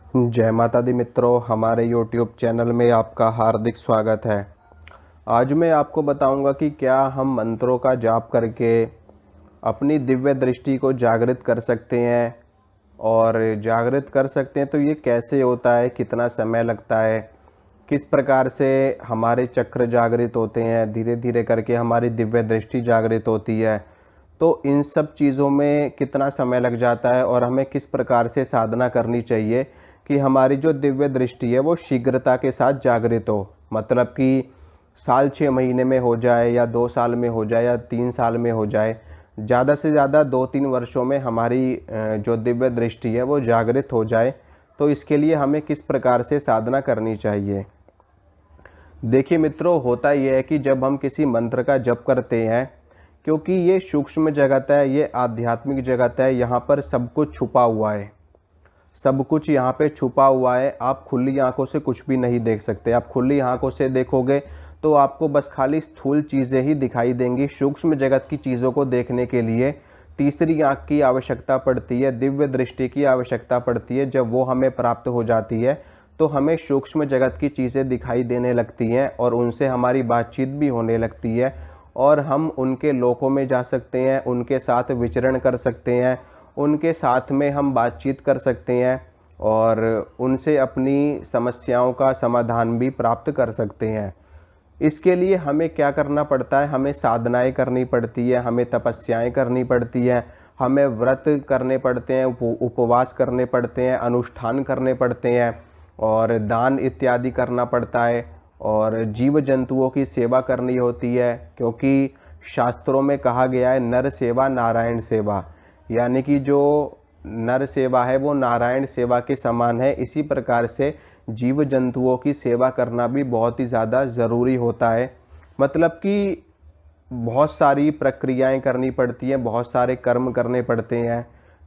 जय माता दी मित्रों, हमारे YouTube चैनल में आपका हार्दिक स्वागत है। आज मैं आपको बताऊंगा कि क्या हम मंत्रों का जाप करके अपनी दिव्य दृष्टि को जागृत कर सकते हैं, और जागृत कर सकते हैं तो ये कैसे होता है, कितना समय लगता है, किस प्रकार से हमारे चक्र जागृत होते हैं, धीरे धीरे करके हमारी दिव्य दृष्टि जागृत होती है। तो इन सब चीज़ों में कितना समय लग जाता है और हमें किस प्रकार से साधना करनी चाहिए कि हमारी जो दिव्य दृष्टि है वो शीघ्रता के साथ जागृत हो। मतलब कि साल 6 महीने में हो जाए, या 2 साल में हो जाए, या 3 साल में हो जाए। ज़्यादा से ज़्यादा 2-3 वर्षों में हमारी जो दिव्य दृष्टि है वो जागृत हो जाए। तो इसके लिए हमें किस प्रकार से साधना करनी चाहिए। देखिए मित्रों, होता यह है कि जब हम किसी मंत्र का जप करते हैं, क्योंकि ये सूक्ष्म जगत है, ये आध्यात्मिक जगत है, यहाँ पर सब कुछ छुपा हुआ है। सब कुछ यहाँ पे छुपा हुआ है। आप खुली आंखों से कुछ भी नहीं देख सकते। आप खुली आंखों से देखोगे तो आपको बस खाली स्थूल चीज़ें ही दिखाई देंगी। सूक्ष्म जगत की चीज़ों को देखने के लिए तीसरी आंख की आवश्यकता पड़ती है, दिव्य दृष्टि की आवश्यकता पड़ती है। जब वो हमें प्राप्त हो जाती है तो हमें सूक्ष्म जगत की चीज़ें दिखाई देने लगती हैं और उनसे हमारी बातचीत भी होने लगती है, और हम उनके लोकों में जा सकते हैं, उनके साथ विचरण कर सकते हैं, उनके साथ में हम बातचीत कर सकते हैं और उनसे अपनी समस्याओं का समाधान भी प्राप्त कर सकते हैं। इसके लिए हमें क्या करना पड़ता है? हमें साधनाएं करनी पड़ती है, हमें तपस्याएं करनी पड़ती है, हमें व्रत करने पड़ते हैं, उपवास करने पड़ते हैं, अनुष्ठान करने पड़ते हैं, और दान इत्यादि करना पड़ता है, और जीव जंतुओं की सेवा करनी होती है। क्योंकि शास्त्रों में कहा गया है नर सेवा नारायण सेवा, यानी कि जो नर सेवा है वो नारायण सेवा के समान है। इसी प्रकार से जीव जंतुओं की सेवा करना भी बहुत ही ज़्यादा ज़रूरी होता है। मतलब कि बहुत सारी प्रक्रियाएं करनी पड़ती हैं, बहुत सारे कर्म करने पड़ते हैं,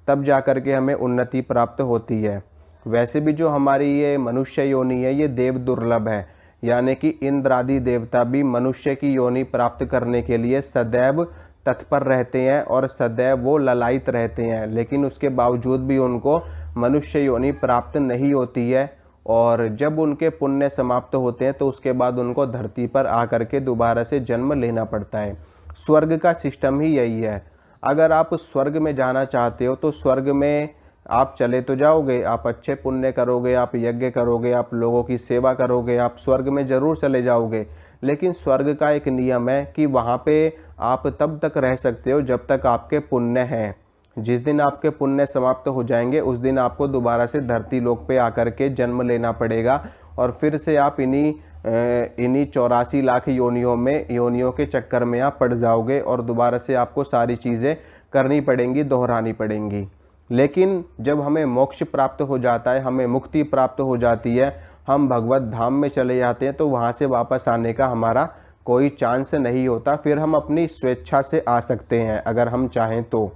तब जा कर के हमें उन्नति प्राप्त होती है। वैसे भी जो हमारी ये मनुष्य योनि है ये देव दुर्लभ है, यानी कि इंद्र आदि देवता भी मनुष्य की योनि प्राप्त करने के लिए सदैव तत्पर रहते हैं और सदैव वो ललायित रहते हैं, लेकिन उसके बावजूद भी उनको मनुष्य योनि प्राप्त नहीं होती है। और जब उनके पुण्य समाप्त होते हैं तो उसके बाद उनको धरती पर आकर के दोबारा से जन्म लेना पड़ता है। स्वर्ग का सिस्टम ही यही है। अगर आप स्वर्ग में जाना चाहते हो तो स्वर्ग में आप चले तो जाओगे, आप अच्छे पुण्य करोगे, आप यज्ञ करोगे, आप लोगों की सेवा करोगे, आप स्वर्ग में ज़रूर चले जाओगे। लेकिन स्वर्ग का एक नियम है कि वहाँ पे आप तब तक रह सकते हो जब तक आपके पुण्य हैं। जिस दिन आपके पुण्य समाप्त हो जाएंगे उस दिन आपको दोबारा से धरती लोक पे आकर के जन्म लेना पड़ेगा, और फिर से आप इन्हीं 84 लाख योनियों के चक्कर में आप पड़ जाओगे, और दोबारा से आपको सारी चीज़ें करनी पड़ेंगी, दोहरानी पड़ेंगी। लेकिन जब हमें मोक्ष प्राप्त हो जाता है, हमें मुक्ति प्राप्त हो जाती है, हम भगवत धाम में चले जाते हैं, तो वहाँ से वापस आने का हमारा कोई चांस नहीं होता। फिर हम अपनी स्वेच्छा से आ सकते हैं अगर हम चाहें तो,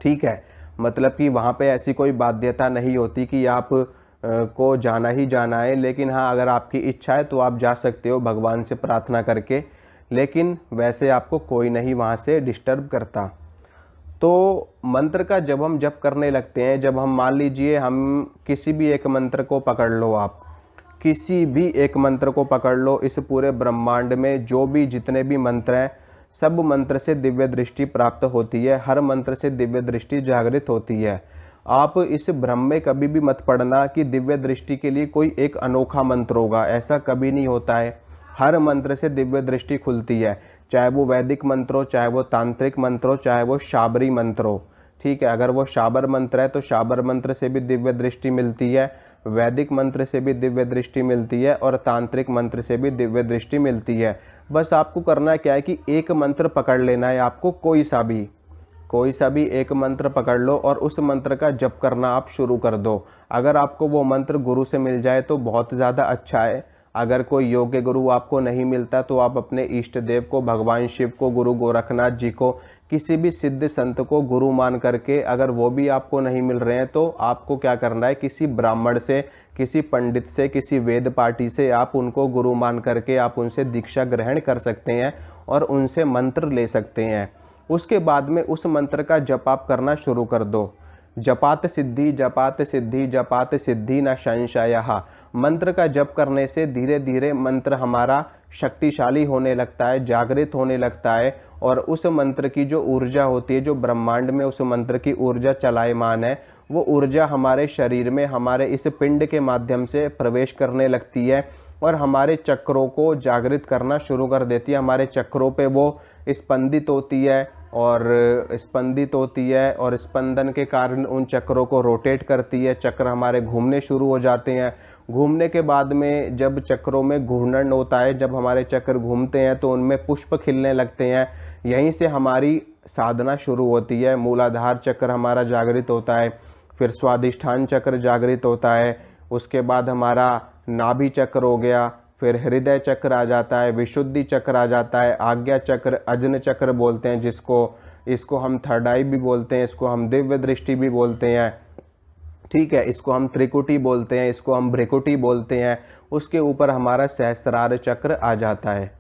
ठीक है। मतलब कि वहाँ पे ऐसी कोई बाध्यता नहीं होती कि आप को जाना ही जाना है। लेकिन हाँ, अगर आपकी इच्छा है तो आप जा सकते हो भगवान से प्रार्थना करके, लेकिन वैसे आपको कोई नहीं वहाँ से डिस्टर्ब करता। तो मंत्र का जब हम जप करने लगते हैं, जब हम मान लीजिए हम किसी भी एक मंत्र को पकड़ लो, आप किसी भी एक मंत्र को पकड़ लो, इस पूरे ब्रह्मांड में जो भी जितने भी मंत्र हैं सब मंत्र से दिव्य दृष्टि प्राप्त होती है, हर मंत्र से दिव्य दृष्टि जागृत होती है। आप इस भ्रम में कभी भी मत पड़ना कि दिव्य दृष्टि के लिए कोई एक अनोखा मंत्र होगा, ऐसा कभी नहीं होता है। हर मंत्र से दिव्य दृष्टि खुलती है, चाहे वो वैदिक मंत्र हो, चाहे वो तांत्रिक मंत्र हो, चाहे वो शाबरी मंत्र हो, ठीक है। अगर वो शाबर मंत्र है तो शाबर मंत्र से भी दिव्य दृष्टि मिलती है, वैदिक मंत्र से भी दिव्य दृष्टि मिलती है, और तांत्रिक मंत्र से भी दिव्य दृष्टि मिलती है। बस आपको करना क्या है कि एक मंत्र पकड़ लेना है आपको, कोई सा भी एक मंत्र पकड़ लो और उस मंत्र का जप करना आप शुरू कर दो। अगर आपको वो मंत्र गुरु से मिल जाए तो बहुत ज़्यादा अच्छा है। अगर कोई योग्य गुरु आपको नहीं मिलता तो आप अपने इष्ट देव को, भगवान शिव को, गुरु गोरखनाथ जी को, किसी भी सिद्ध संत को गुरु मान करके, अगर वो भी आपको नहीं मिल रहे हैं तो आपको क्या करना है, किसी ब्राह्मण से, किसी पंडित से, किसी वेद पाठी से आप उनको गुरु मान करके आप उनसे दीक्षा ग्रहण कर सकते हैं और उनसे मंत्र ले सकते हैं। उसके बाद में उस मंत्र का जप आप करना शुरू कर दो। जपात सिद्धि जपात सिद्धि जपात सिद्धि न संशयः। मंत्र का जप करने से धीरे धीरे मंत्र हमारा शक्तिशाली होने लगता है, जागृत होने लगता है, और उस मंत्र की जो ऊर्जा होती है, जो ब्रह्मांड में उस मंत्र की ऊर्जा चलायमान है, वो ऊर्जा हमारे शरीर में, हमारे इस पिंड के माध्यम से प्रवेश करने लगती है और हमारे चक्रों को जागृत करना शुरू कर देती है। हमारे चक्रों पे वो स्पंदित होती है और स्पंदन के कारण उन चक्रों को रोटेट करती है। चक्र हमारे घूमने शुरू हो जाते हैं। घूमने के बाद में जब चक्रों में घूर्णन होता है, जब हमारे चक्र घूमते हैं तो उनमें पुष्प खिलने लगते हैं। यहीं से हमारी साधना शुरू होती है। मूलाधार चक्र हमारा जागृत होता है, फिर स्वादिष्ठान चक्र जागृत होता है, उसके बाद हमारा नाभि चक्र हो गया, फिर हृदय चक्र आ जाता है, विशुद्धि चक्र आ जाता है, आज्ञा चक्र, अजन चक्र बोलते हैं जिसको, इसको हम थर्ड आई भी बोलते हैं, इसको हम दिव्य दृष्टि भी बोलते हैं, ठीक है, इसको हम त्रिकुटी बोलते हैं, इसको हम भ्रिकुटी बोलते हैं। उसके ऊपर हमारा सहस्रार चक्र आ जाता है।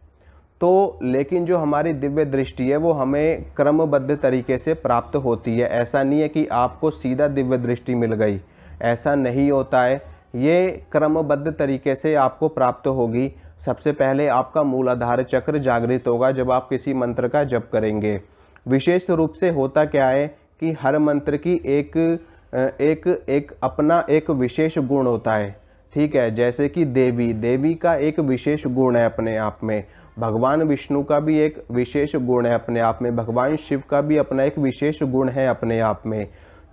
तो लेकिन जो हमारी दिव्य दृष्टि है वो हमें क्रमबद्ध तरीके से प्राप्त होती है। ऐसा नहीं है कि आपको सीधा दिव्य दृष्टि मिल गई, ऐसा नहीं होता है। ये क्रमबद्ध तरीके से आपको प्राप्त होगी। सबसे पहले आपका मूलाधार चक्र जागृत होगा जब आप किसी मंत्र का जप करेंगे। विशेष रूप से होता क्या है कि हर मंत्र की एक अपना एक विशेष गुण होता है, ठीक है। जैसे कि देवी का एक विशेष गुण है अपने आप में, भगवान विष्णु का भी एक विशेष गुण है अपने आप में, भगवान शिव का भी अपना एक विशेष गुण है अपने आप में।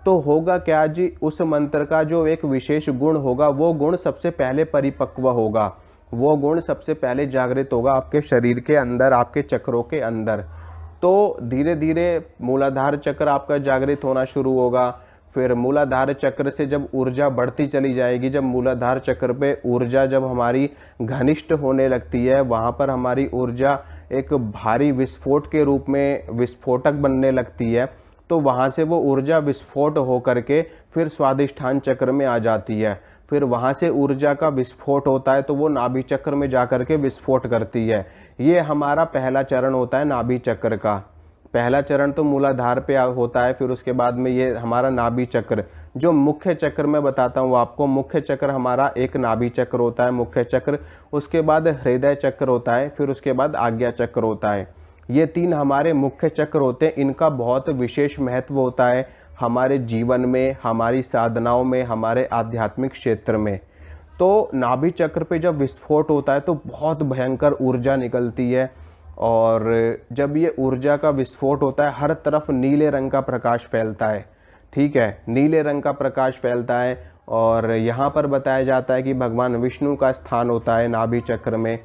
तो होगा क्या जी, उस मंत्र का जो एक विशेष गुण होगा वो गुण सबसे पहले परिपक्व होगा, वो गुण सबसे पहले जागृत होगा आपके शरीर के अंदर, आपके चक्रों के अंदर। तो धीरे धीरे मूलाधार चक्र आपका जागृत होना शुरू होगा। फिर मूलाधार चक्र से जब ऊर्जा बढ़ती चली जाएगी, जब मूलाधार चक्र पे ऊर्जा जब हमारी घनिष्ठ होने लगती है, वहाँ पर हमारी ऊर्जा एक भारी विस्फोट के रूप में विस्फोटक बनने लगती है। तो वहाँ से वो ऊर्जा विस्फोट हो करके फिर स्वादिष्ठान चक्र में आ जाती है। फिर वहाँ से ऊर्जा का विस्फोट होता है तो वो नाभि चक्र में जा कर के विस्फोट करती है। ये हमारा पहला चरण होता है नाभि चक्र का। पहला चरण तो मूलाधार पे होता है, फिर उसके बाद में ये हमारा नाभि चक्र, जो मुख्य चक्र मैं बताता हूँ आपको। मुख्य चक्र हमारा एक नाभि चक्र होता है, मुख्य चक्र, उसके बाद हृदय चक्र होता है, फिर उसके बाद आज्ञा चक्र होता है। ये तीन हमारे मुख्य चक्र होते हैं। इनका बहुत विशेष महत्व होता है हमारे जीवन में, हमारी साधनाओं में, हमारे आध्यात्मिक क्षेत्र में। तो नाभि चक्र पे जब विस्फोट होता है तो बहुत भयंकर ऊर्जा निकलती है, और जब ये ऊर्जा का विस्फोट होता है हर तरफ नीले रंग का प्रकाश फैलता है, ठीक है, नीले रंग का प्रकाश फैलता है। और यहाँ पर बताया जाता है कि भगवान विष्णु का स्थान होता है नाभि चक्र में,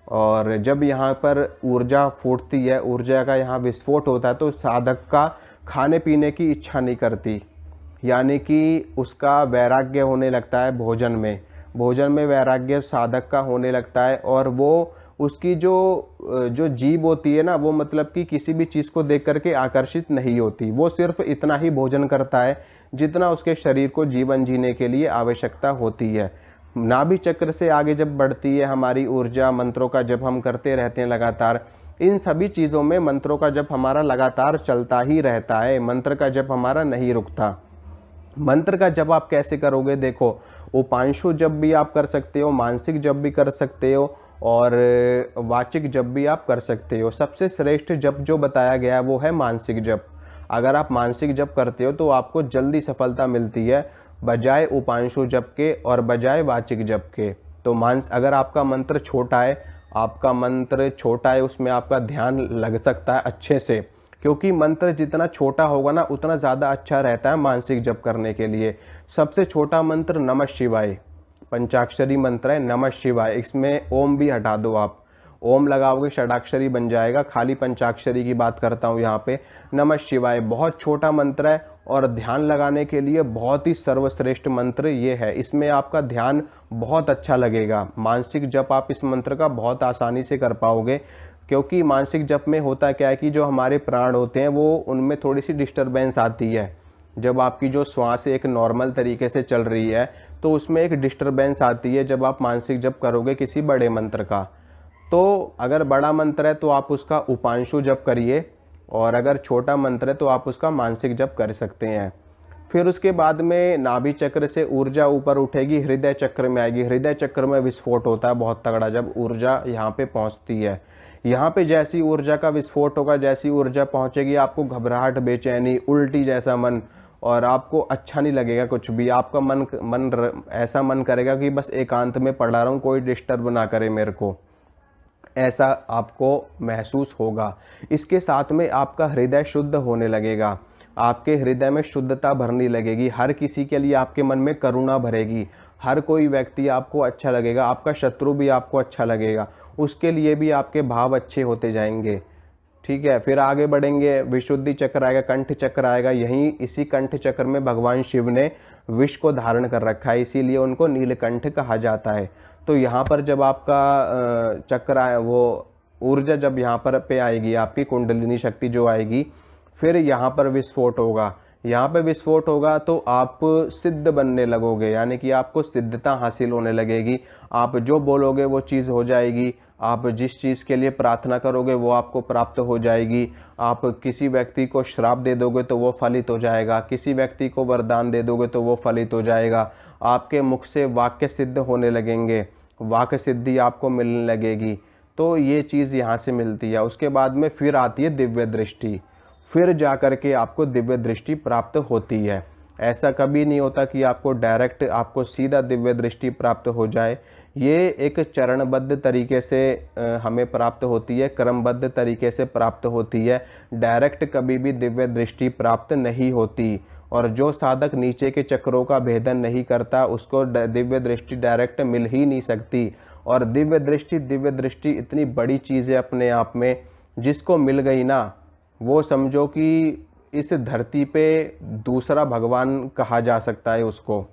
और जब यहाँ पर ऊर्जा फूटती है, ऊर्जा का यहाँ विस्फोट होता है, तो साधक का खाने पीने की इच्छा नहीं करती, यानी कि उसका वैराग्य होने लगता है भोजन में वैराग्य साधक का होने लगता है। और वो उसकी जो जीभ होती है ना, वो मतलब कि किसी भी चीज़ को देख करके आकर्षित नहीं होती, वो सिर्फ इतना ही भोजन करता है जितना उसके शरीर को जीवन जीने के लिए आवश्यकता होती है। नाभि चक्र से आगे जब बढ़ती है हमारी ऊर्जा, मंत्रों का जब हम करते रहते हैं लगातार, इन सभी चीज़ों में मंत्रों का जब हमारा लगातार चलता ही रहता है, मंत्र का जब हमारा नहीं रुकता। मंत्र का जब आप कैसे करोगे, देखो, उपांशु जब भी आप कर सकते हो, मानसिक जब भी कर सकते हो, और वाचिक जप भी आप कर सकते हो। सबसे श्रेष्ठ जप जो बताया गया है वो है मानसिक जप। अगर आप मानसिक जप करते हो तो आपको जल्दी सफलता मिलती है बजाय उपांशु जप के और बजाय वाचिक जप के। तो अगर आपका मंत्र छोटा है, उसमें आपका ध्यान लग सकता है अच्छे से, क्योंकि मंत्र जितना छोटा होगा ना उतना ज़्यादा अच्छा रहता है मानसिक जप करने के लिए। सबसे छोटा मंत्र नमः शिवाय, पंचाक्षरी मंत्र है नमः शिवाय। इसमें ओम भी हटा दो, आप ओम लगाओगे षडाक्षरी बन जाएगा। खाली पंचाक्षरी की बात करता हूँ यहाँ पे। नमः शिवाय बहुत छोटा मंत्र है और ध्यान लगाने के लिए बहुत ही सर्वश्रेष्ठ मंत्र ये है। इसमें आपका ध्यान बहुत अच्छा लगेगा। मानसिक जप आप इस मंत्र का बहुत आसानी से कर पाओगे, क्योंकि मानसिक जप में होता क्या है कि जो हमारे प्राण होते हैं वो उनमें थोड़ी सी डिस्टर्बेंस आती है। जब आपकी जो श्वास एक नॉर्मल तरीके से चल रही है तो उसमें एक डिस्टर्बेंस आती है जब आप मानसिक जप करोगे किसी बड़े मंत्र का। तो अगर बड़ा मंत्र है तो आप उसका उपांशु जप करिए, और अगर छोटा मंत्र है तो आप उसका मानसिक जप कर सकते हैं। फिर उसके बाद में नाभि चक्र से ऊर्जा ऊपर उठेगी, हृदय चक्र में आएगी। हृदय चक्र में विस्फोट होता है बहुत तगड़ा, जब ऊर्जा यहाँ पे पहुँचती है। यहाँ पे जैसी ऊर्जा का विस्फोट होगा, जैसी ऊर्जा पहुँचेगी, आपको घबराहट, बेचैनी, उल्टी जैसा मन, और आपको अच्छा नहीं लगेगा कुछ भी। आपका ऐसा मन करेगा कि बस एकांत में पड़ा रहूं, कोई डिस्टर्ब ना करे मेरे को, ऐसा आपको महसूस होगा। इसके साथ में आपका हृदय शुद्ध होने लगेगा, आपके हृदय में शुद्धता भरने लगेगी। हर किसी के लिए आपके मन में करुणा भरेगी, हर कोई व्यक्ति आपको अच्छा लगेगा, आपका शत्रु भी आपको अच्छा लगेगा, उसके लिए भी आपके भाव अच्छे होते जाएंगे। ठीक है, फिर आगे बढ़ेंगे, विशुद्धि चक्र आएगा, कंठ चक्र आएगा। यहीं इसी कंठ चक्र में भगवान शिव ने विष को धारण कर रखा है, इसीलिए उनको नीलकंठ कहा जाता है। तो यहाँ पर जब आपका चक्र आए, वो ऊर्जा जब यहाँ पर पे आएगी, आपकी कुंडलिनी शक्ति जो आएगी, फिर यहाँ पर विस्फोट होगा। यहाँ पे विस्फोट होगा तो आप सिद्ध बनने लगोगे, यानी कि आपको सिद्धता हासिल होने लगेगी। आप जो बोलोगे वो चीज़ हो जाएगी, आप जिस चीज़ के लिए प्रार्थना करोगे वो आपको प्राप्त हो जाएगी। आप किसी व्यक्ति को श्राप दे दोगे तो वो फलित हो जाएगा, किसी व्यक्ति को वरदान दे दोगे तो वो फलित हो जाएगा। आपके मुख से वाक्य सिद्ध होने लगेंगे, वाक्य सिद्धि आपको मिलने लगेगी। तो ये चीज़ यहाँ से मिलती है। उसके बाद में फिर आती है दिव्य दृष्टि, फिर जा कर के आपको दिव्य दृष्टि प्राप्त होती है। ऐसा कभी नहीं होता कि आपको डायरेक्ट, आपको सीधा दिव्य दृष्टि प्राप्त हो जाए। ये एक चरणबद्ध तरीके से हमें प्राप्त होती है, क्रमबद्ध तरीके से प्राप्त होती है। डायरेक्ट कभी भी दिव्य दृष्टि प्राप्त नहीं होती, और जो साधक नीचे के चक्रों का भेदन नहीं करता उसको दिव्य दृष्टि डायरेक्ट मिल ही नहीं सकती। और दिव्य दृष्टि इतनी बड़ी चीज़ है अपने आप में, जिसको मिल गई ना, वो समझो कि इस धरती पे दूसरा भगवान कहा जा सकता है उसको,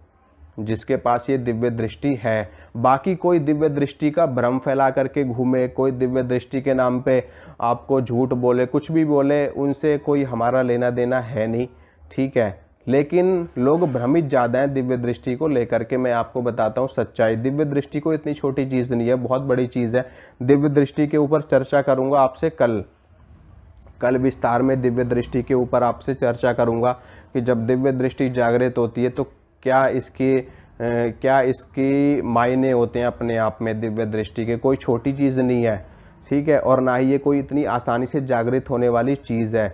जिसके पास ये दिव्य दृष्टि है। बाकी कोई दिव्य दृष्टि का भ्रम फैला करके घूमे, कोई दिव्य दृष्टि के नाम पे आपको झूठ बोले, कुछ भी बोले, उनसे कोई हमारा लेना देना है नहीं। ठीक है, लेकिन लोग भ्रमित ज़्यादा हैं दिव्य दृष्टि को लेकर के। मैं आपको बताता हूँ सच्चाई, दिव्य दृष्टि को इतनी छोटी चीज़ नहीं है, बहुत बड़ी चीज़ है। दिव्य दृष्टि के ऊपर चर्चा करूँगा आपसे कल विस्तार में दिव्य दृष्टि के ऊपर आपसे चर्चा करूंगा कि जब दिव्य दृष्टि जागृत होती है तो क्या इसकी मायने होते हैं अपने आप में। दिव्य दृष्टि के कोई छोटी चीज़ नहीं है, ठीक है, और ना ही ये कोई इतनी आसानी से जागृत होने वाली चीज़ है।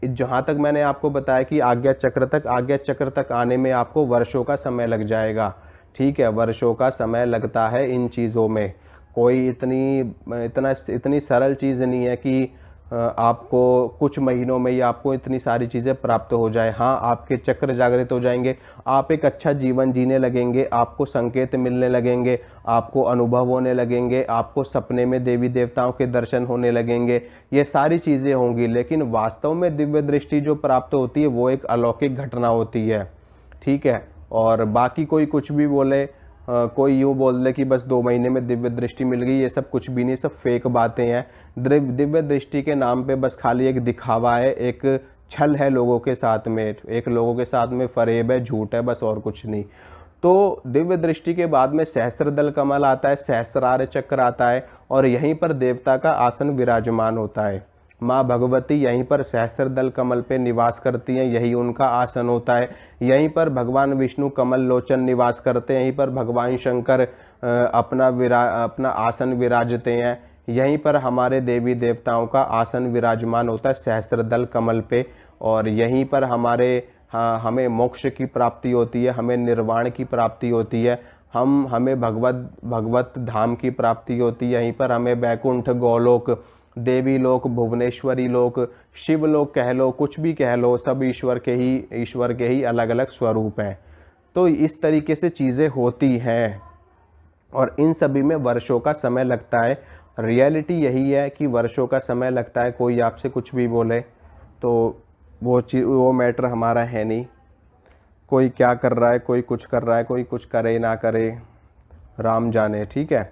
जहाँ तक मैंने आपको बताया कि आज्ञा चक्र तक आने में आपको वर्षों का समय लग जाएगा। ठीक है, वर्षों का समय लगता है इन चीज़ों में। कोई इतनी सरल चीज़ नहीं है कि आपको कुछ महीनों में ही आपको इतनी सारी चीज़ें प्राप्त हो जाए। हाँ, आपके चक्र जागृत हो जाएंगे, आप एक अच्छा जीवन जीने लगेंगे, आपको संकेत मिलने लगेंगे, आपको अनुभव होने लगेंगे, आपको सपने में देवी देवताओं के दर्शन होने लगेंगे, ये सारी चीज़ें होंगी। लेकिन वास्तव में दिव्य दृष्टि जो प्राप्त होती है वो एक अलौकिक घटना होती है। ठीक है, और बाकी कोई कुछ भी बोले, कोई यूँ बोल दे कि बस 2 महीने में दिव्य दृष्टि मिल गई, ये सब कुछ भी नहीं, सब फेक बातें हैं। दिव्य दृष्टि के नाम पे बस खाली एक दिखावा है, एक छल है लोगों के साथ में, लोगों के साथ में फरेब है, झूठ है, बस और कुछ नहीं। तो दिव्य दृष्टि के बाद में सहस्त्रदल कमल आता है, सहस्रार चक्र आता है, और यहीं पर देवता का आसन विराजमान होता है। माँ भगवती यहीं पर सहस्त्रदल कमल पे निवास करती हैं, यही उनका आसन होता है। यहीं पर भगवान विष्णु कमल लोचन निवास करते हैं, यहीं पर भगवान शंकर अपना आसन विराजते हैं। यहीं पर हमारे देवी देवताओं का आसन विराजमान होता है सहस्त्रदल कमल पे, और यहीं पर हमें मोक्ष की प्राप्ति होती है, हमें निर्वाण की प्राप्ति होती है, हमें भगवत धाम की प्राप्ति होती है। यहीं पर हमें वैकुंठ, गोलोक, देवी लोक, भुवनेश्वरी लोक, शिव लोक कह लो, कुछ भी कह लो, सब ईश्वर के ही अलग अलग स्वरूप हैं। तो इस तरीके से चीज़ें होती हैं, और इन सभी में वर्षों का समय लगता है। रियलिटी यही है कि वर्षों का समय लगता है। कोई आपसे कुछ भी बोले तो वो मैटर हमारा है नहीं। कोई क्या कर रहा है, कोई कुछ कर रहा है, कोई कुछ करे ना करे, राम जाने। ठीक है,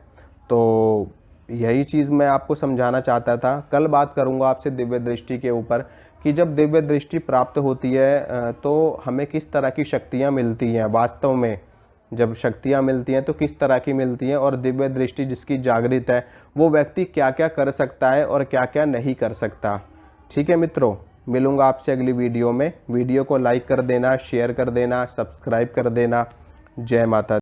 तो यही चीज़ मैं आपको समझाना चाहता था। कल बात करूंगा आपसे दिव्य दृष्टि के ऊपर कि जब दिव्य दृष्टि प्राप्त होती है तो हमें किस तरह की शक्तियां मिलती हैं। वास्तव में जब शक्तियां मिलती हैं तो किस तरह की मिलती हैं, और दिव्य दृष्टि जिसकी जागृत है वो व्यक्ति क्या क्या कर सकता है और क्या क्या नहीं कर सकता। ठीक है मित्रों, मिलूँगा आपसे अगली वीडियो में। वीडियो को लाइक कर देना, शेयर कर देना, सब्सक्राइब कर देना। जय माता दी।